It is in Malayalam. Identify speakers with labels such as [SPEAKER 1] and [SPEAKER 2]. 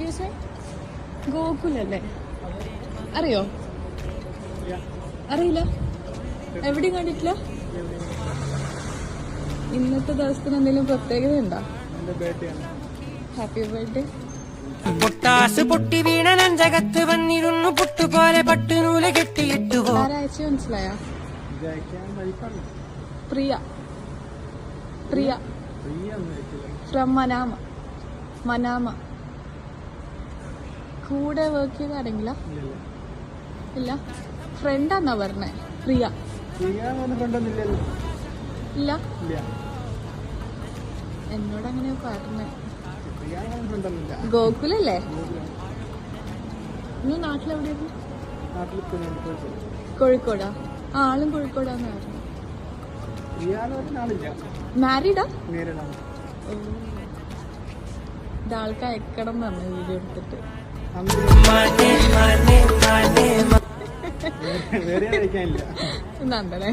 [SPEAKER 1] Excuse me, ഗോകുലല്ലേ? അറിയോ? അറിയില്ല, എവിടെയും കണ്ടിട്ടില്ല. ഇന്നത്തെ ദിവസത്തിന് എന്തെങ്കിലും പ്രത്യേകത ഉണ്ടോ? Happy birthday.
[SPEAKER 2] പൊട്ടാസ് പൊട്ടി വീണ നഞ്ചകത്ത് വന്നിരുന്നു പുട്ടുപോലെ പട്ടുനൂല് കെട്ടിയിട്ടു.
[SPEAKER 1] ആരാഴ്ച മനസ്സിലായോ? പ്രിയ. പ്രിയ ഫ്രം മനാമ. മനാമ. കൂടെ വർക്ക് ചെയ്ത് ആരെങ്കില? ഇല്ല, ഫ്രണ്ടാന്നാ പറഞ്ഞേ. പ്രിയ ഇല്ല, എന്നോട് അങ്ങനെ പറഞ്ഞേ. ഗോകുലല്ലേ? നീ നാട്ടിലെവിടെയായിരുന്നു? കോഴിക്കോടാ? ആളും കോഴിക്കോടാന്ന് പറഞ്ഞു. മാരീഡാ? ഇതാൾക്ക് അയക്കണം എന്ന് പറഞ്ഞു വീഡിയോ എടുത്തിട്ട്. നന്ദന